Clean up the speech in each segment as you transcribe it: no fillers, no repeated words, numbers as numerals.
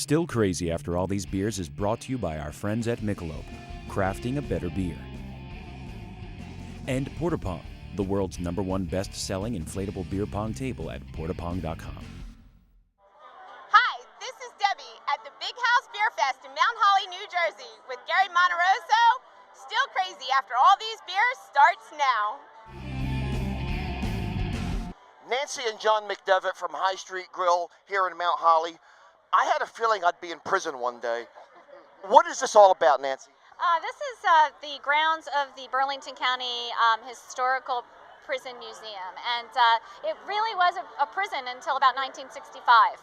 Still Crazy After All These Beers is brought to you by our friends at Michelob, crafting a better beer. And Porta Pong, the world's #1 best-selling inflatable beer pong table at portapong.com. Hi, this is Debbie at the Big House Beer Fest in Mount Holly, New Jersey with Gary Monteroso. Still Crazy After All These Beers starts now. Nancy and John McDevitt from High Street Grill here in Mount Holly. I had a feeling I'd be in prison one day. What is this all about, Nancy? This is the grounds of the Burlington County Historical Prison Museum, and it really was a prison until about 1965.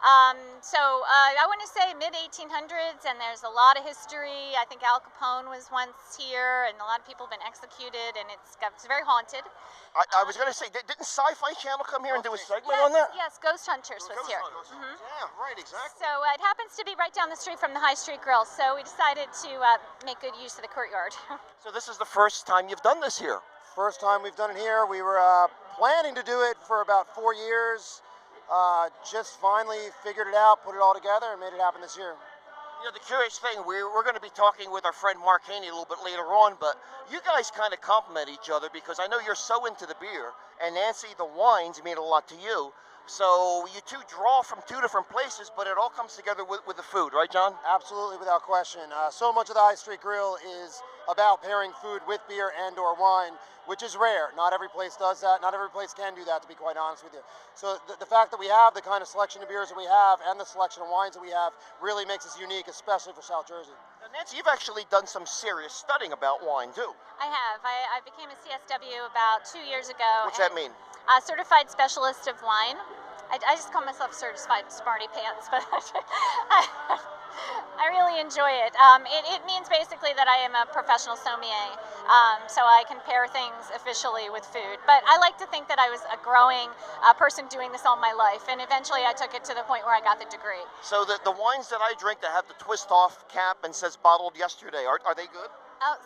I want to say mid-1800s, and there's a lot of history. I think Al Capone was once here, and a lot of people have been executed, and it's very haunted. I was going to say, didn't Sci-Fi Channel come here and do a segment on that? Yes, Ghost Hunters was here. Mm-hmm. Yeah, right, exactly. So it happens to be right down the street from the High Street Grill, so we decided to make good use of the courtyard. So this is the first time you've done this here? First time we've done it here. We were planning to do it for about 4 years. Just finally figured it out, put it all together, and made it happen this year. You know, the curious thing, we're going to be talking with our friend Mark Haney a little bit later on, but you guys kind of complement each other because I know you're so into the beer, and Nancy, the wines mean a lot to you. So you two draw from two different places, but it all comes together with the food, right, John? Absolutely, without question. So much of the High Street Grill is about pairing food with beer and/or wine, which is rare. Not every place does that. Not every place can do that, to be quite honest with you. So the fact that we have the kind of selection of beers that we have and the selection of wines that we have really makes us unique, especially for South Jersey. Now, Nancy, you've actually done some serious studying about wine, too. I have. I became a CSW about 2 years ago. What's that mean? Certified Specialist of Wine. I just call myself Certified Smarty Pants, but I really enjoy it. It means basically that I am a professional sommelier, so I can pair things officially with food. But I like to think that I was a growing person doing this all my life, and eventually I took it to the point where I got the degree. So the wines that I drink that have the twist-off cap and says bottled yesterday, are they good?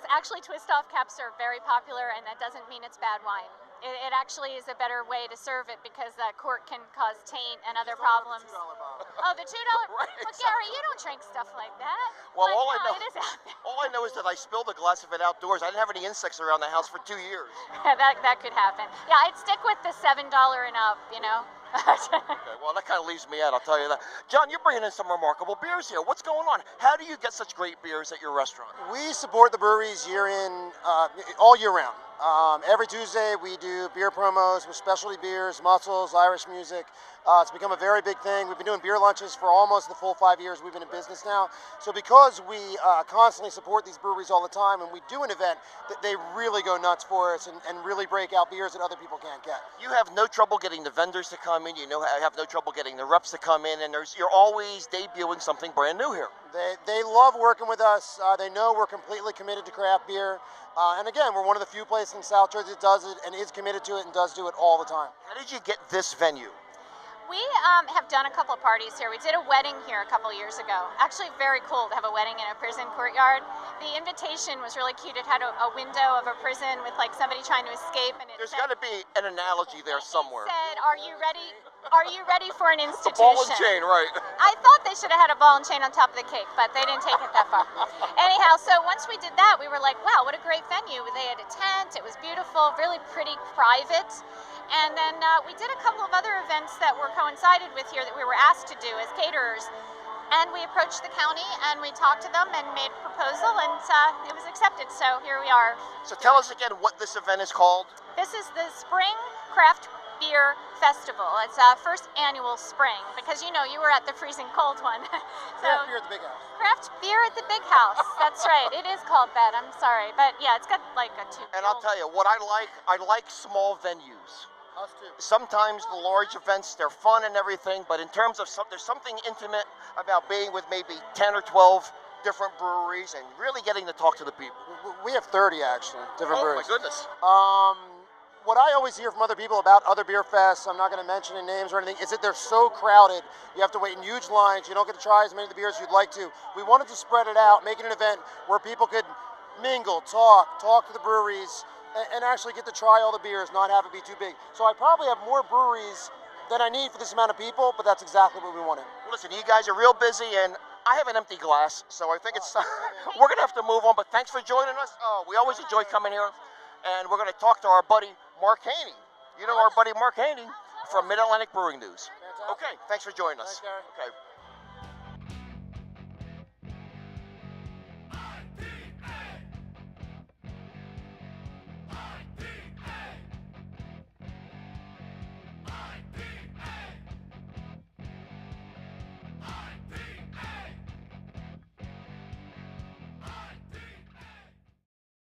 Actually, twist-off caps are very popular, and that doesn't mean it's bad wine. It actually is a better way to serve it because cork can cause taint and other problems. Oh, the $2? Right, Well, Gary, you don't drink stuff like that. Well, But all no, it is out there. I know is that I spilled a glass of it outdoors. I didn't have any insects around the house for 2 years. that could happen. Yeah, I'd stick with the $7 and up, you know. Okay, well, that kind of leaves me out, I'll tell you that. John, you're bringing in some remarkable beers here. What's going on? How do you get such great beers at your restaurant? We support the breweries all year round. Every Tuesday we do beer promos with specialty beers, mussels, Irish music. It's become a very big thing. We've been doing beer lunches for almost the full 5 years we've been in business now. So because we constantly support these breweries all the time and we do an event, they really go nuts for us and really break out beers that other people can't get. You have no trouble getting the vendors to come in. You have no trouble getting the reps to come in, and you're always debuting something brand new here. They love working with us. They know we're completely committed to craft beer. And again, we're one of the few places in South Jersey that does it and is committed to it and does do it all the time. How did you get this venue? We have done a couple of parties here. We did a wedding here a couple of years ago. Actually, very cool to have a wedding in a prison courtyard. The invitation was really cute. It had a window of a prison with like somebody trying to escape, and There's got to be an analogy there somewhere. It said, "Are you ready? Are you ready for an The institution?" ball and chain, right? I thought they should have had a ball and chain on top of the cake, but they didn't take it that far. Anyhow, so once we did that, we were like, wow, what a great venue. They had a tent. It was beautiful, really pretty, private. And then we did a couple of other events that were coincided with here that we were asked to do as caterers. And we approached the county and we talked to them and made a proposal, and it was accepted. So here we are. So tell us again what this event is called. This is the Spring Craft Beer Festival. It's our first annual spring because you know you were at the freezing cold one. Craft beer at the Big House. Craft beer at the Big House. That's right. It is called that. I'm sorry, but yeah, it's got like a two. And I'll tell you what I like small venues. Us too. Sometimes the large events, they're fun and everything, but in terms of there's something intimate about being with maybe 10 or 12 different breweries and really getting to talk to the people. We have 30 actually, different breweries. Oh my goodness. What I always hear from other people about other beer fests, I'm not going to mention any names or anything, is that they're so crowded. You have to wait in huge lines. You don't get to try as many of the beers you'd like to. We wanted to spread it out, make it an event where people could mingle, talk to the breweries, and actually get to try all the beers, not have it be too big. So I probably have more breweries than I need for this amount of people, but that's exactly what we wanted. Well, listen, you guys are real busy, and I have an empty glass, so I think it's we're gonna have to move on. But thanks for joining us. We always enjoy coming here, and we're gonna talk to our buddy Mark Haney. You know our buddy Mark Haney from Mid Atlantic Brewing News. Fantastic. Okay, thanks for joining us. Thanks, Gary. Okay.